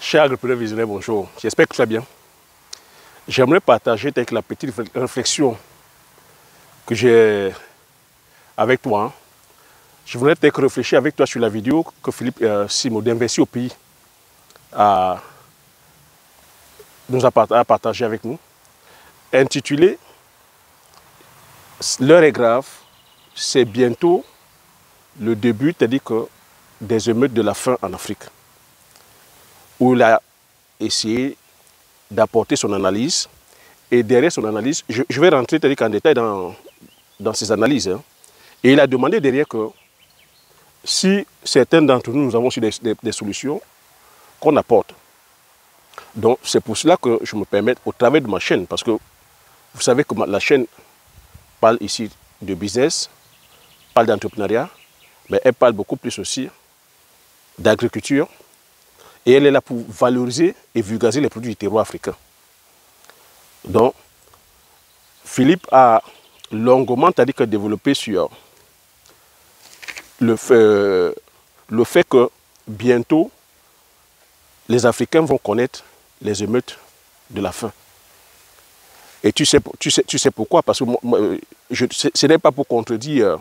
Chers agripreneurs visionnaires, bonjour. J'espère que tu vas bien. J'aimerais partager avec la petite réflexion que j'ai avec toi. Je voudrais peut-être réfléchir avec toi sur la vidéo que Philippe Simo d'Investir au pays nous a partagé avec nous, intitulé « L'heure est grave, c'est bientôt le début, c'est-à-dire que des émeutes de la faim en Afrique », où il a essayé d'apporter son analyse. Et derrière son analyse, je vais rentrer en détail dans ses analyses. Et il a demandé derrière que si certains d'entre nous, nous avons aussi des solutions qu'on apporte. Donc c'est pour cela que je me permets, au travers de ma chaîne, parce que vous savez que la chaîne parle ici de business, parle d'entrepreneuriat, mais elle parle beaucoup plus aussi d'agriculture. Et elle est là pour valoriser et vulgariser les produits du terroir africain. Donc, Philippe a longuement développé sur le fait que bientôt, les Africains vont connaître les émeutes de la faim. Et tu sais pourquoi? Parce que ce n'est pas pour contredire,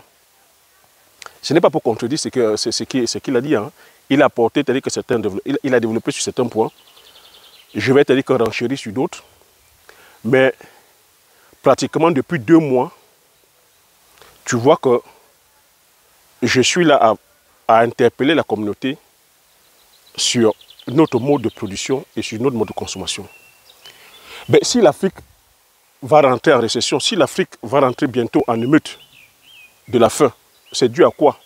ce qu'il a dit. Hein. Il a apporté, il a développé sur certains points. Je vais renchérir sur d'autres. Mais pratiquement depuis 2 mois, tu vois que je suis là à interpeller la communauté sur notre mode de production et sur notre mode de consommation. Mais si l'Afrique va rentrer en récession, si l'Afrique va rentrer bientôt en émeute de la faim, c'est dû à quoi?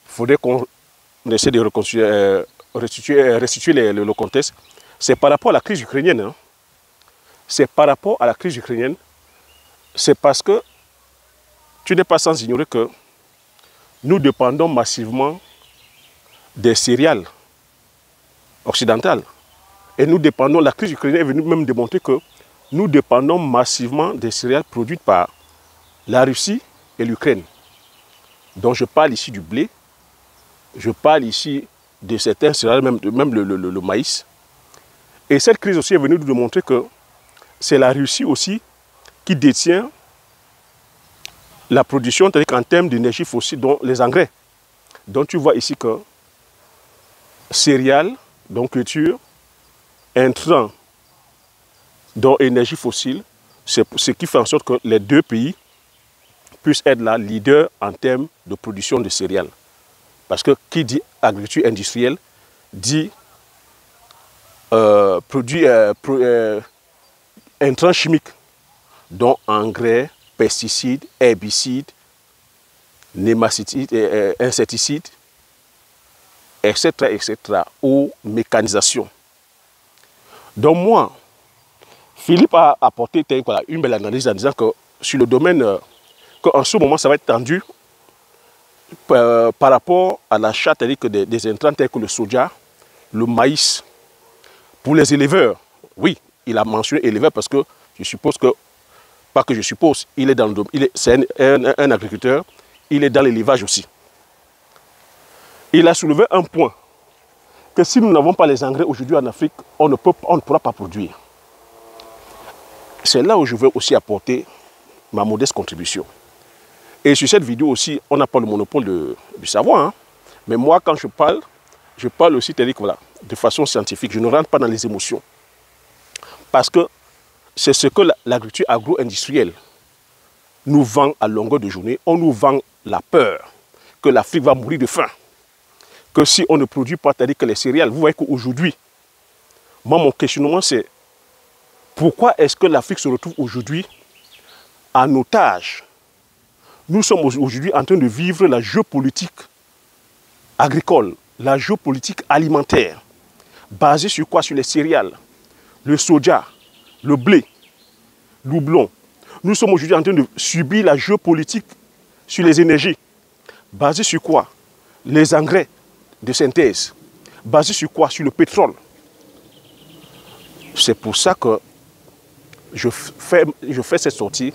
Il faudrait qu'on essaie de restituer le contexte. C'est par rapport à la crise ukrainienne. Hein. C'est par rapport à la crise ukrainienne. C'est parce que tu n'es pas sans ignorer que nous dépendons massivement des céréales occidentales. Et nous dépendons, la crise ukrainienne est venue même démontrer que nous dépendons massivement des céréales produites par la Russie et l'Ukraine. Donc je parle ici du blé, je parle ici de certains céréales, même le maïs. Et cette crise aussi est venue nous démontrer que c'est la Russie aussi qui détient la production, c'est-à-dire qu'en termes d'énergie fossile, dont les engrais. Donc tu vois ici que céréales, donc culture, intrants, dont énergie fossile, c'est ce qui fait en sorte que les 2 pays puissent être là leaders en termes de production de céréales. Parce que qui dit agriculture industrielle dit intrants chimiques, dont engrais, pesticides, herbicides, nématicides, insecticides, etc., ou mécanisation. Donc moi, Philippe a apporté une belle analyse en disant que sur le domaine, qu'en ce moment ça va être tendu par rapport à l'achat des intrants tels que le soja, le maïs. Pour les éleveurs, oui, il a mentionné éleveur parce que je suppose que, pas que je suppose, il est dans le domaine, c'est un agriculteur, il est dans l'élevage aussi. Il a soulevé un point, que si nous n'avons pas les engrais aujourd'hui en Afrique, on ne pourra pas produire. C'est là où je veux aussi apporter ma modeste contribution. Et sur cette vidéo aussi, on n'a pas le monopole du savoir. Hein. Mais moi, quand je parle aussi de façon scientifique. Je ne rentre pas dans les émotions. Parce que c'est ce que l'agriculture agro-industrielle nous vend à longueur de journée. On nous vend la peur que l'Afrique va mourir de faim. Que si on ne produit pas, c'est-à-dire que les céréales, vous voyez qu'aujourd'hui, moi, mon questionnement, c'est pourquoi est-ce que l'Afrique se retrouve aujourd'hui en otage? Nous sommes aujourd'hui en train de vivre la géopolitique agricole, la géopolitique alimentaire, basée sur quoi? Sur les céréales, le soja, le blé, l'houblon. Nous sommes aujourd'hui en train de subir la géopolitique sur les énergies, basée sur quoi? Les engrais de synthèse, basée sur quoi? Sur le pétrole. C'est pour ça que je fais cette sortie,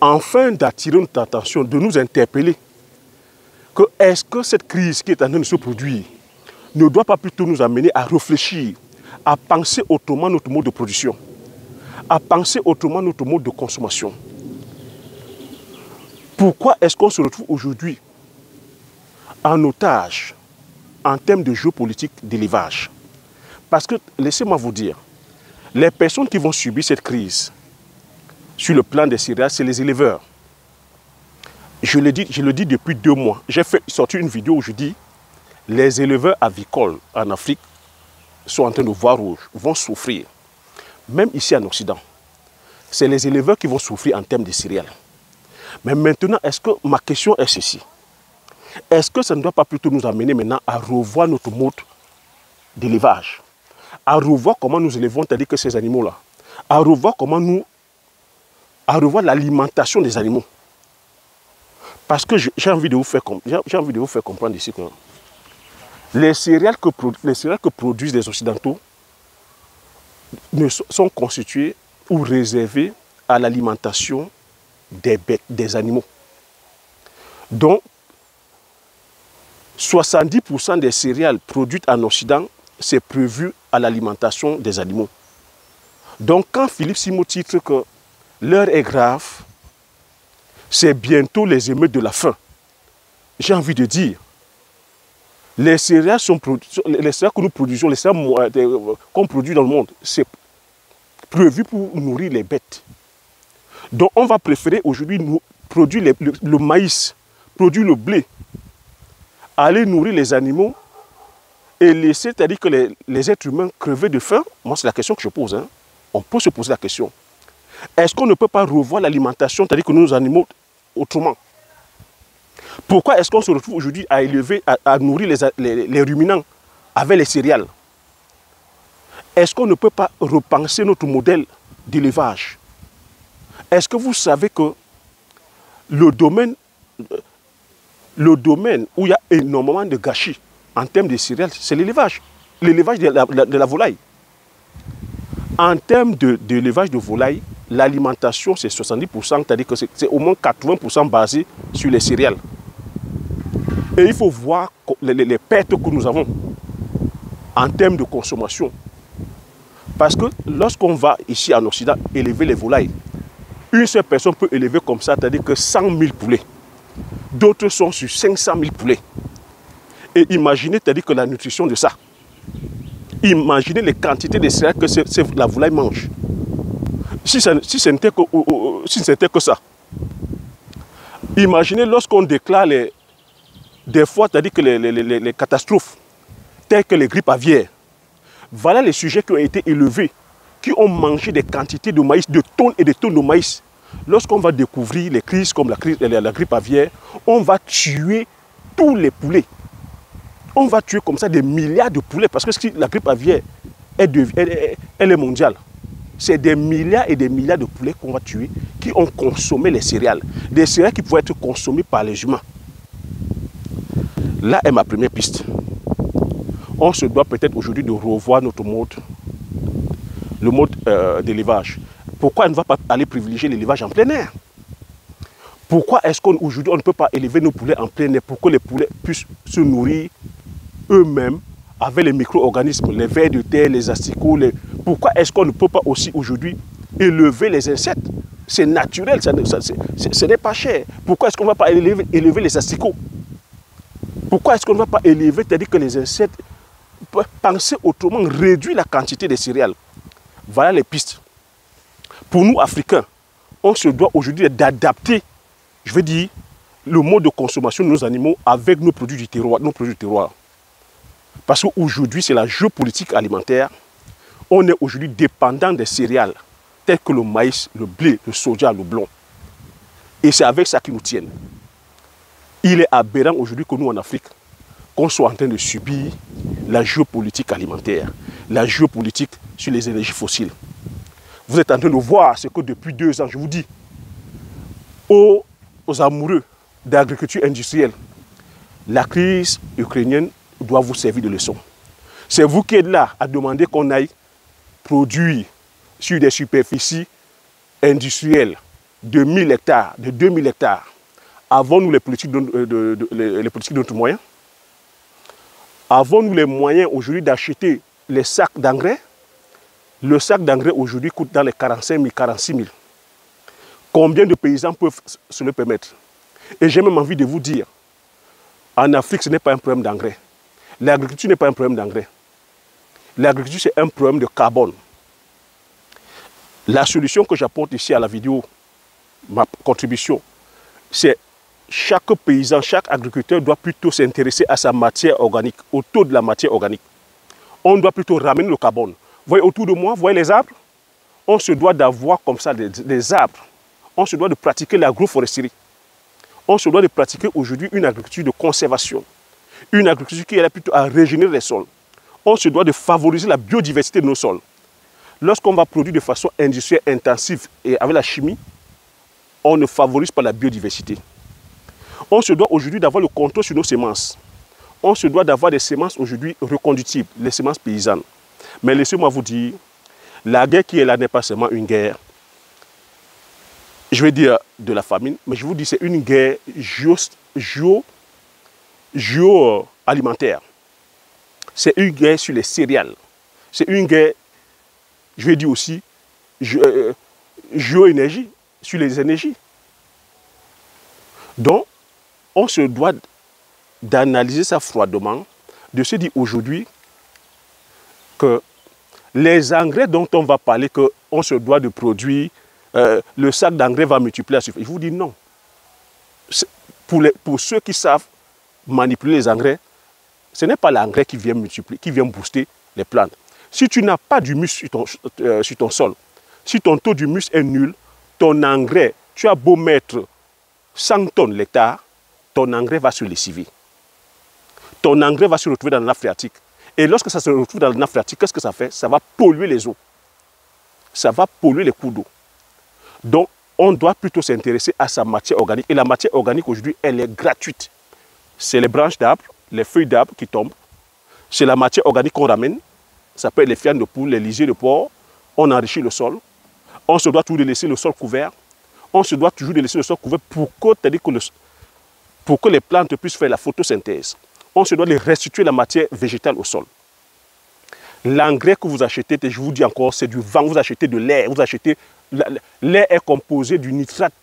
afin d'attirer notre attention, de nous interpeller, que est-ce que cette crise qui est en train de se produire ne doit pas plutôt nous amener à réfléchir, à penser autrement notre mode de production, à penser autrement notre mode de consommation? Pourquoi est-ce qu'on se retrouve aujourd'hui en otage en termes de géopolitique d'élevage? Parce que, laissez-moi vous dire, les personnes qui vont subir cette crise sur le plan des céréales, c'est les éleveurs. Je le dis depuis 2 mois. J'ai sorti une vidéo où je dis les éleveurs avicoles en Afrique sont en train de voir rouge, vont souffrir. Même ici en Occident, c'est les éleveurs qui vont souffrir en termes de céréales. Mais maintenant, est-ce que ma question est ceci? Est-ce que ça ne doit pas plutôt nous amener maintenant à revoir notre mode d'élevage, à revoir comment nous élevons, c'est-à-dire que ces animaux-là, à revoir l'alimentation des animaux? Parce que j'ai envie de vous faire comprendre ici que les céréales que produisent les Occidentaux sont constituées ou réservées à l'alimentation des bêtes, des animaux. Donc, 70% des céréales produites en Occident, c'est prévu à l'alimentation des animaux. Donc, quand Philippe Simo titre que l'heure est grave, c'est bientôt les émeutes de la faim, j'ai envie de dire, les céréales que nous produisons, les céréales qu'on produit dans le monde, c'est prévu pour nourrir les bêtes. Donc on va préférer aujourd'hui produire le maïs, produire le blé, aller nourrir les animaux et laisser, c'est-à-dire que les êtres humains crever de faim. Moi, c'est la question que je pose. Hein. On peut se poser la question. Est-ce qu'on ne peut pas revoir l'alimentation, c'est-à-dire que nos animaux autrement? Pourquoi est-ce qu'on se retrouve aujourd'hui à élever, à nourrir les ruminants avec les céréales? Est-ce qu'on ne peut pas repenser notre modèle d'élevage? Est-ce que vous savez que le domaine où il y a énormément de gâchis en termes de céréales, c'est l'élevage. L'élevage de la volaille. En termes d'élevage de volaille, l'alimentation c'est 70%, c'est-à-dire que c'est au moins 80% basé sur les céréales. Et il faut voir les pertes que nous avons en termes de consommation. Parce que lorsqu'on va ici en Occident élever les volailles, une seule personne peut élever comme ça, c'est-à-dire que 100 000 poulets. D'autres sont sur 500 000 poulets. Et imaginez, c'est-à-dire que la nutrition de ça. Imaginez les quantités de céréales que la volaille mange. Si ce n'était que ça. Imaginez lorsqu'on déclare des fois, c'est-à-dire que les catastrophes, telles que les grippes aviaires. Voilà les sujets qui ont été élevés, qui ont mangé des quantités de maïs, de tonnes et de tonnes de maïs. Lorsqu'on va découvrir les crises comme la grippe aviaire, on va tuer tous les poulets. On va tuer comme ça des milliards de poulets parce que la grippe aviaire, elle est mondiale. C'est des milliards et des milliards de poulets qu'on va tuer qui ont consommé les céréales. Des céréales qui pouvaient être consommées par les humains. Là est ma première piste. On se doit peut-être aujourd'hui de revoir notre mode, le mode d'élevage. Pourquoi on ne va pas aller privilégier l'élevage en plein air? Pourquoi est-ce qu'aujourd'hui on ne peut pas élever nos poulets en plein air pour que les poulets puissent se nourrir eux-mêmes avec les micro-organismes, les vers de terre, les asticots? Pourquoi est-ce qu'on ne peut pas aussi aujourd'hui élever les insectes? C'est naturel, ce n'est pas cher. Pourquoi est-ce qu'on ne va pas élever les asticots? Pourquoi est-ce qu'on ne va pas élever, c'est-à-dire que les insectes, penser autrement, réduire la quantité de céréales? Voilà les pistes. Pour nous, Africains, on se doit aujourd'hui d'adapter, je veux dire, le mode de consommation de nos animaux avec nos produits du terroir. Parce qu'aujourd'hui, c'est la géopolitique alimentaire. On est aujourd'hui dépendant des céréales, telles que le maïs, le blé, le soja, le blond. Et c'est avec ça qu'ils nous tiennent. Il est aberrant aujourd'hui que nous, en Afrique, qu'on soit en train de subir la géopolitique alimentaire, la géopolitique sur les énergies fossiles. Vous êtes en train de voir ce que depuis 2 ans, je vous dis, aux amoureux d'agriculture industrielle, la crise ukrainienne doit vous servir de leçon. C'est vous qui êtes là à demander qu'on aille produire sur des superficies industrielles de 1000 hectares, de 2000 hectares. Avons-nous les politiques de notre moyen? Avons-nous les moyens aujourd'hui d'acheter les sacs d'engrais? Le sac d'engrais aujourd'hui coûte dans les 45 000, 46 000. Combien de paysans peuvent se le permettre? Et j'ai même envie de vous dire, en Afrique, ce n'est pas un problème d'engrais. L'agriculture n'est pas un problème d'engrais. L'agriculture, c'est un problème de carbone. La solution que j'apporte ici à la vidéo, ma contribution, c'est chaque paysan, chaque agriculteur doit plutôt s'intéresser à sa matière organique, au taux de la matière organique. On doit plutôt ramener le carbone. Vous voyez autour de moi, vous voyez les arbres? On se doit d'avoir comme ça des arbres. On se doit de pratiquer l'agroforesterie. On se doit de pratiquer aujourd'hui une agriculture de conservation. Une agriculture qui est là plutôt à régénérer les sols. On se doit de favoriser la biodiversité de nos sols. Lorsqu'on va produire de façon industrielle intensive et avec la chimie, on ne favorise pas la biodiversité. On se doit aujourd'hui d'avoir le contrôle sur nos semences. On se doit d'avoir des semences aujourd'hui reconductibles, les semences paysannes. Mais laissez-moi vous dire, la guerre qui est là n'est pas seulement une guerre, je vais dire de la famine, mais je vous dis c'est une guerre géo-alimentaire. C'est une guerre sur les céréales. C'est une guerre, je vais dire aussi, géo-énergie, sur les énergies. Donc, on se doit d'analyser ça froidement, de se dire aujourd'hui que les engrais dont on va parler, qu'on se doit de produire, le sac d'engrais va multiplier. Je vous dis non. Pour ceux qui savent manipuler les engrais, ce n'est pas l'engrais qui vient multiplier, qui vient booster les plantes. Si tu n'as pas d'humus sur ton sol, si ton taux d'humus est nul, ton engrais, tu as beau mettre 100 tonnes l'hectare, ton engrais va se lessiver. Ton engrais va se retrouver dans la nappe phréatique. Et lorsque ça se retrouve dans la nappe phréatique, qu'est-ce que ça fait? Ça va polluer les eaux. Ça va polluer les cours d'eau. Donc, on doit plutôt s'intéresser à sa matière organique. Et la matière organique, aujourd'hui, elle est gratuite. C'est les branches d'arbres, les feuilles d'arbres qui tombent. C'est la matière organique qu'on ramène. Ça peut être les fientes de poule, les lisiers de porc. On enrichit le sol. On se doit toujours de laisser le sol couvert. On se doit toujours de laisser le sol couvert pour que les plantes puissent faire la photosynthèse. On se doit de restituer la matière végétale au sol. L'engrais que vous achetez, je vous dis encore, c'est du vent. Vous achetez de l'air. L'air est composé du nitrate,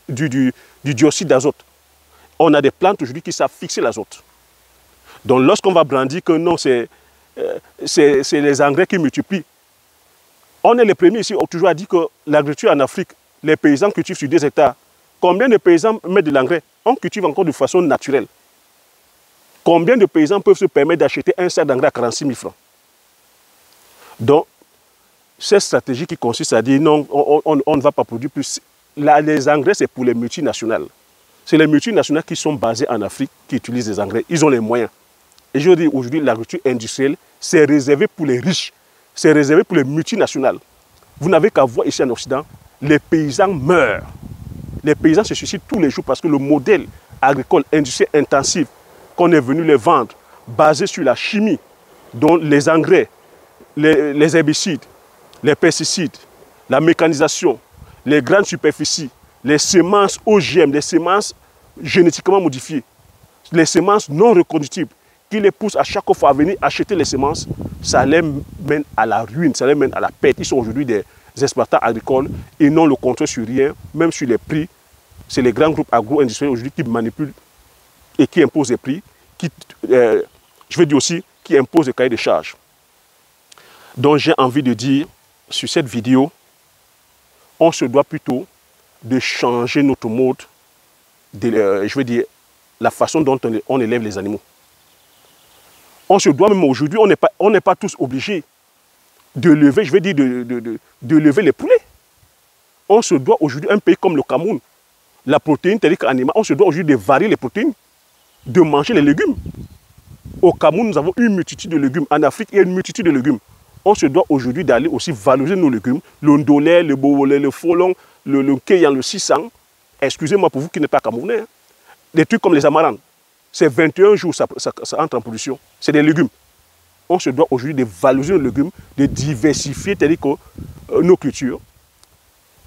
du dioxyde d'azote. On a des plantes aujourd'hui qui savent fixer l'azote. Donc lorsqu'on va brandir que non, c'est les engrais qui multiplient. On est les premiers ici, on a toujours dit que l'agriculture en Afrique, les paysans cultivent sur 2 hectares. Combien de paysans mettent de l'engrais? On cultive encore de façon naturelle. Combien de paysans peuvent se permettre d'acheter un sac d'engrais à 46 000 francs? Donc, cette stratégie qui consiste à dire non, on ne va pas produire plus. Là, les engrais, c'est pour les multinationales. C'est les multinationales qui sont basées en Afrique qui utilisent les engrais. Ils ont les moyens. Et je dis aujourd'hui, l'agriculture industrielle, c'est réservé pour les riches. C'est réservé pour les multinationales. Vous n'avez qu'à voir ici en Occident, les paysans meurent. Les paysans se suicident tous les jours parce que le modèle agricole industriel intensif qu'on est venu les vendre, basé sur la chimie, dont les engrais, les herbicides, les pesticides, la mécanisation, les grandes superficies, les semences OGM, les semences génétiquement modifiées, les semences non reconductibles, qui les poussent à chaque fois à venir acheter les semences, ça les mène à la ruine, ça les mène à la perte. Ils sont aujourd'hui des exploitants agricoles et n'ont le contrôle sur rien, même sur les prix. C'est les grands groupes agro-industriels aujourd'hui qui manipulent et qui imposent les prix, je veux dire aussi, qui imposent les cahiers de charges. Donc j'ai envie de dire, sur cette vidéo, on se doit plutôt de changer notre mode, je veux dire, la façon dont on élève les animaux. On se doit même aujourd'hui, on n'est pas tous obligés de lever, je veux dire, de lever les poulets. On se doit aujourd'hui, un pays comme le Cameroun, la protéine théorique animale, on se doit aujourd'hui de varier les protéines, de manger les légumes. Au Cameroun, nous avons une multitude de légumes. En Afrique, il y a une multitude de légumes. On se doit aujourd'hui d'aller aussi valoriser nos légumes, le ndolé, le bobolé, le folon, le kéyan, le 600. Excusez-moi pour vous qui n'êtes pas camerounais. Hein. Des trucs comme les amarantes. C'est 21 jours ça entre en production. C'est des légumes. On se doit aujourd'hui de valoriser nos légumes, de diversifier nos cultures,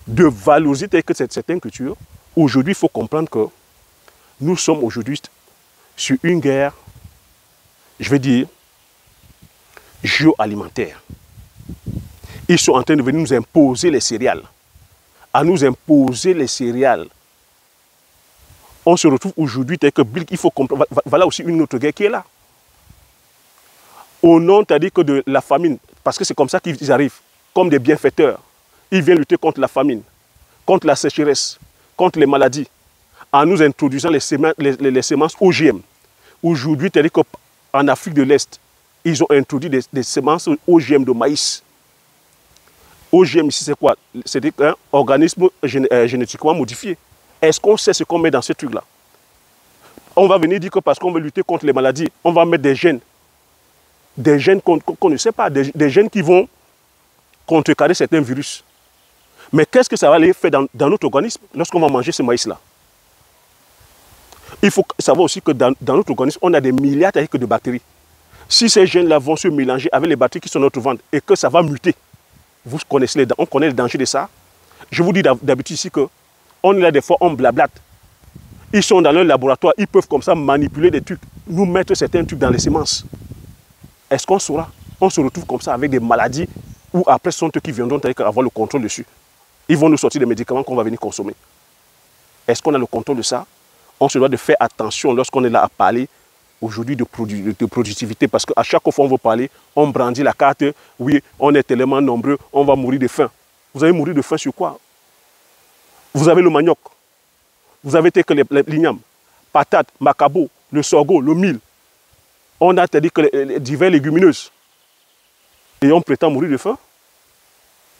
de valoriser certaines cultures. Aujourd'hui, il faut comprendre que nous sommes aujourd'hui sur une guerre je vais dire, géoalimentaire. Ils sont en train de venir nous imposer les céréales. À nous imposer les céréales. On se retrouve aujourd'hui, tel que il faut comprendre. Voilà aussi une autre guerre qui est là. Au nom, c'est-à-dire que de la famine, parce que c'est comme ça qu'ils arrivent, comme des bienfaiteurs. Ils viennent lutter contre la famine, contre la sécheresse, contre les maladies, en nous introduisant les semences OGM. Aujourd'hui, c'est-à-dire qu'en Afrique de l'Est, ils ont introduit des semences OGM de maïs. OGM ici, c'est quoi? C'est un organisme génétiquement modifié. Est-ce qu'on sait ce qu'on met dans ce truc-là? On va venir dire que parce qu'on veut lutter contre les maladies, on va mettre des gènes qu'on ne sait pas, des gènes qui vont contrecarrer certains virus. Mais qu'est-ce que ça va aller faire dans notre organisme lorsqu'on va manger ce maïs-là? Il faut savoir aussi que dans notre organisme, on a des milliards de bactéries. Si ces gènes-là vont se mélanger avec les bactéries qui sont dans notre ventre et que ça va muter, on connaît les dangers de ça. Je vous dis d'habitude ici qu'on est là des fois, on blablate. Ils sont dans leur laboratoire, ils peuvent comme ça manipuler des trucs, nous mettre certains trucs dans les semences. Est-ce qu'on saura? On se retrouve comme ça avec des maladies où après ce sont eux qui viendront avoir le contrôle dessus. Ils vont nous sortir des médicaments qu'on va venir consommer. Est-ce qu'on a le contrôle de ça? On se doit de faire attention lorsqu'on est là à parler aujourd'hui de productivité, parce qu'à chaque fois qu'on veut parler, on brandit la carte, oui, on est tellement nombreux, on va mourir de faim. Vous allez mourir de faim sur quoi? Vous avez le manioc, vous avez l'igname, patate, macabo, le sorgho, le mil. On a dit que les divers légumineuses. Et on prétend mourir de faim.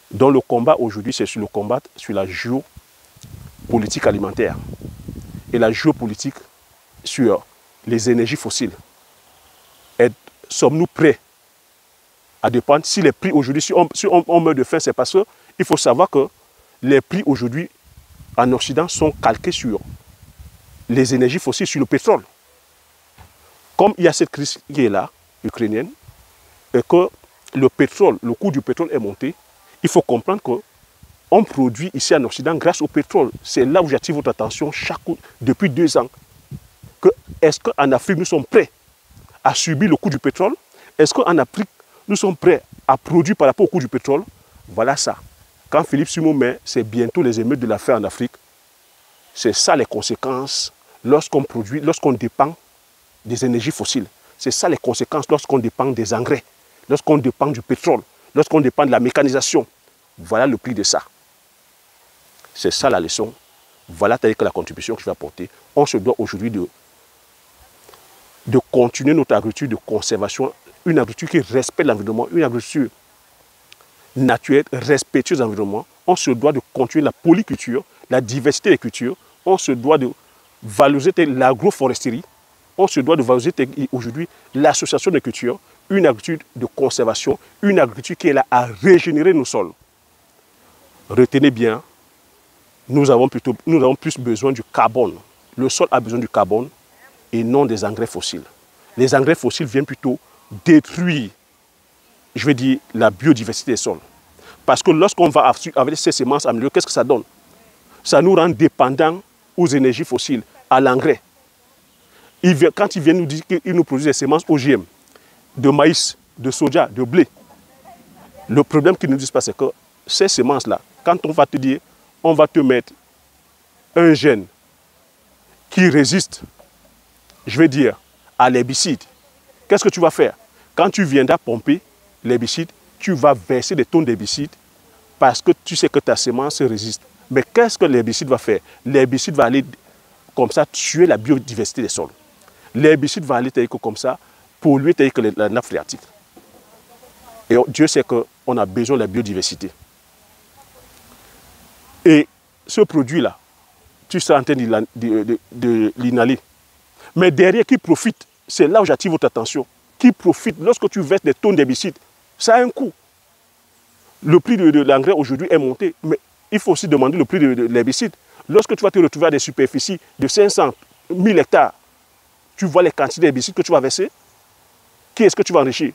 Donc le combat aujourd'hui, c'est sur le combat sur la géopolitique alimentaire. Et la géopolitique sur les énergies fossiles. Sommes-nous prêts à dépendre? Si les prix aujourd'hui, si on meurt de faim, c'est parce qu'il faut savoir que les prix aujourd'hui en Occident sont calqués sur les énergies fossiles, sur le pétrole. Comme il y a cette crise qui est là, ukrainienne, et que le pétrole, le coût du pétrole est monté, il faut comprendre qu'on produit ici en Occident grâce au pétrole. C'est là où j'attire votre attention depuis 2 ans. Est-ce qu'en Afrique, nous sommes prêts à subir le coût du pétrole? Est-ce qu'en Afrique, nous sommes prêts à produire par rapport au coût du pétrole? Voilà ça. Quand Philippe Simon met, c'est bientôt les émeutes de la faim en Afrique. C'est ça les conséquences lorsqu'on produit, lorsqu'on dépend des énergies fossiles. C'est ça les conséquences lorsqu'on dépend des engrais, lorsqu'on dépend du pétrole, lorsqu'on dépend de la mécanisation. Voilà le prix de ça. C'est ça la leçon. Voilà la contribution que je vais apporter. On se doit aujourd'hui de continuer notre agriculture de conservation, une agriculture qui respecte l'environnement, une agriculture naturelle, respectueuse de l'environnement. On se doit de continuer la polyculture, la diversité des cultures. On se doit de valoriser l'agroforesterie. On se doit de valoriser aujourd'hui l'association des cultures, une agriculture de conservation, une agriculture qui est là à régénérer nos sols. Retenez bien, nous avons plus besoin du carbone. Le sol a besoin du carbone et non des engrais fossiles. Les engrais fossiles viennent plutôt détruire, je vais dire, la biodiversité des sols. Parce que lorsqu'on va avec ces semences améliorées, qu'est-ce que ça donne? Ça nous rend dépendants aux énergies fossiles, à l'engrais. Quand ils viennent nous dire qu'ils nous produisent des semences OGM, de maïs, de soja, de blé, le problème qu'ils ne nous disent pas, c'est que ces semences-là, quand on va te dire, on va te mettre un gène qui résiste, je vais dire, à l'herbicide, qu'est-ce que tu vas faire? Quand tu viendras pomper l'herbicide, tu vas verser des tonnes d'herbicide parce que tu sais que ta semence résiste. Mais qu'est-ce que l'herbicide va faire? L'herbicide va aller comme ça tuer la biodiversité des sols. L'herbicide va aller comme ça polluer la nappe phréatique. Et Dieu sait qu'on a besoin de la biodiversité. Et ce produit-là, tu seras en train de l'inhaler. Mais derrière, qui profite? C'est là où j'attire votre attention. Qui profite lorsque tu verses des tonnes d'herbicide? Ça a un coût. Le prix de l'engrais aujourd'hui est monté, mais il faut aussi demander le prix de l'herbicide. Lorsque tu vas te retrouver à des superficies de 500, 1000 hectares, tu vois les quantités d'herbicide que tu vas verser. Qui est-ce que tu vas enrichir?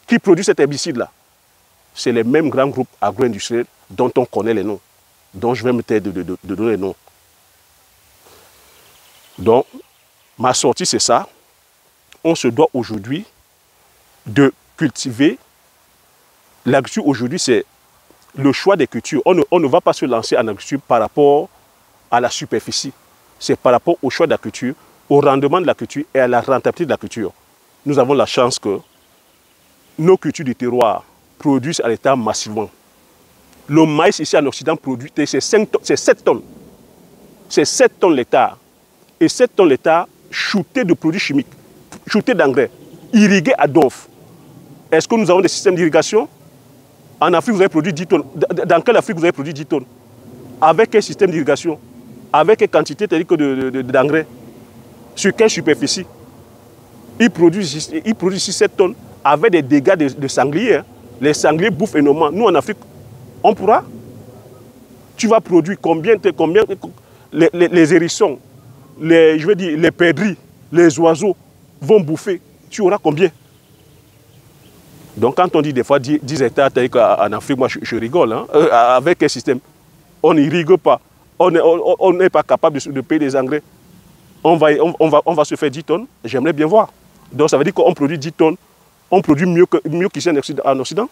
Qui produit cet herbicide-là? C'est les mêmes grands groupes agro-industriels dont on connaît les noms, dont je vais me taire de donner les noms. Donc, ma sortie, c'est ça. on se doit aujourd'hui de cultiver. L'agriculture aujourd'hui, c'est le choix des cultures. On ne va pas se lancer en agriculture par rapport à la superficie. C'est par rapport au choix de la culture, au rendement de la culture et à la rentabilité de la culture. Nous avons la chance que nos cultures du terroir produisent à l'État massivement. Le maïs ici en Occident produit, c'est 7 tonnes. C'est 7 tonnes l'hectare. Et 7 tonnes l'hectare shootés de produits chimiques, shootés d'engrais, irrigués à donf. Est-ce que nous avons des systèmes d'irrigation? En Afrique, vous avez produit 10 tonnes. Dans quelle Afrique vous avez produit 10 tonnes? Avec quel système d'irrigation? Avec quelle quantité d'engrais? Sur quelle superficie? Ils produisent ici 7 tonnes avec des dégâts de sangliers. Hein. Les sangliers bouffent énormément. Nous, en Afrique, on pourra? Tu vas produire combien les hérissons, les perdrix, les oiseaux vont bouffer? Tu auras combien? Donc quand on dit des fois 10 hectares en Afrique, moi je rigole. Hein. Avec quel système? On n'irrigue pas. On n'est pas capable de payer des engrais. On va se faire 10 tonnes. J'aimerais bien voir. Donc ça veut dire qu'on produit 10 tonnes. On produit mieux qu'ici en Occident.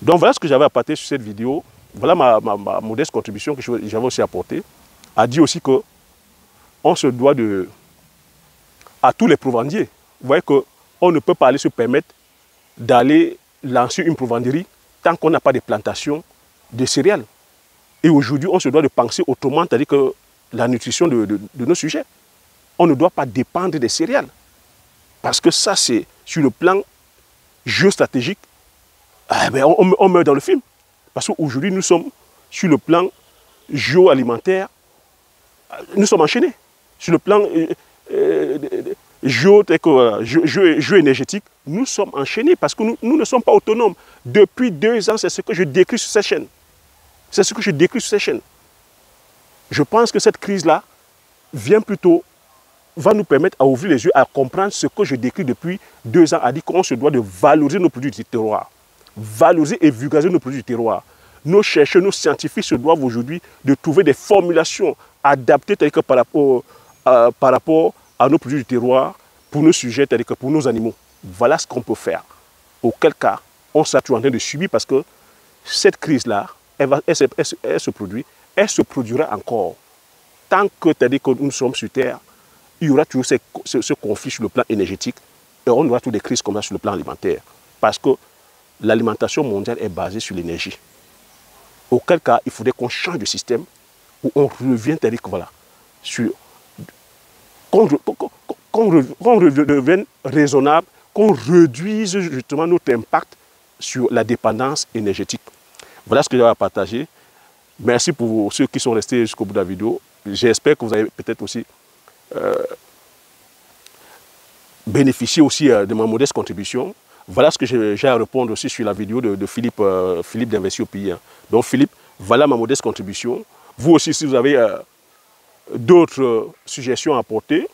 Donc voilà ce que j'avais à partager sur cette vidéo. Voilà ma modeste contribution que j'avais aussi apportée. A dit aussi qu'on se doit à tous les provandiers. Vous voyez qu'on ne peut pas aller se permettre d'aller lancer une provanderie tant qu'on n'a pas de plantation de céréales. Et aujourd'hui, on se doit de penser autrement, c'est-à-dire que la nutrition de nos sujets. On ne doit pas dépendre des céréales. Parce que ça, c'est sur le plan géostratégique, on meurt dans le film. Parce qu'aujourd'hui, nous sommes sur le plan géoalimentaire, nous sommes enchaînés. Sur le plan géo-énergétique, nous sommes enchaînés parce que nous ne sommes pas autonomes. Depuis 2 ans, c'est ce que je décris sur cette chaîne. C'est ce que je décris sur cette chaîne. Je pense que cette crise-là va nous permettre à ouvrir les yeux, à comprendre ce que je décris depuis 2 ans, à dire qu'on se doit de valoriser nos produits du terroir. Valoriser et vulgariser nos produits du terroir. Nos chercheurs, nos scientifiques se doivent aujourd'hui de trouver des formulations adaptées telles que par rapport à nos produits du terroir, pour nos sujets, tels que pour nos animaux. Voilà ce qu'on peut faire. Auquel cas, on sera toujours en train de subir parce que cette crise-là, elle se produira encore. Tant que nous sommes sur Terre, il y aura toujours ce conflit sur le plan énergétique et on aura toujours des crises comme ça sur le plan alimentaire. Parce que l'alimentation mondiale est basée sur l'énergie. Auquel cas, il faudrait qu'on change de système où on revient, voilà, qu'on revienne raisonnable, qu'on réduise justement notre impact sur la dépendance énergétique. Voilà ce que j'avais à partager. Merci pour ceux qui sont restés jusqu'au bout de la vidéo. J'espère que vous avez peut-être aussi bénéficié aussi de ma modeste contribution. Voilà ce que j'ai à répondre aussi sur la vidéo de Philippe d'Investir au Pays. Donc Philippe, voilà ma modeste contribution. Vous aussi, si vous avez d'autres suggestions à apporter,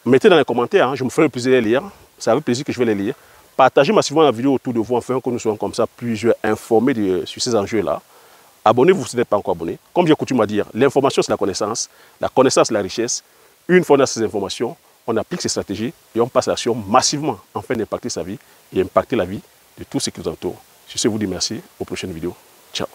mettez dans les commentaires, hein, je me ferai le plaisir de les lire. C'est avec plaisir que je vais les lire. Partagez massivement la vidéo autour de vous, afin que nous soyons comme ça plusieurs informés sur ces enjeux-là. Abonnez-vous si vous n'êtes pas encore abonné. Comme j'ai coutume à dire, l'information c'est la connaissance c'est la richesse. Une fois dans ces informations, on applique ces stratégies et on passe à l'action massivement afin d'impacter sa vie et impacter la vie de tous ceux qui nous entourent. Sur ce, je vous dis merci. Aux prochaines vidéos. Ciao.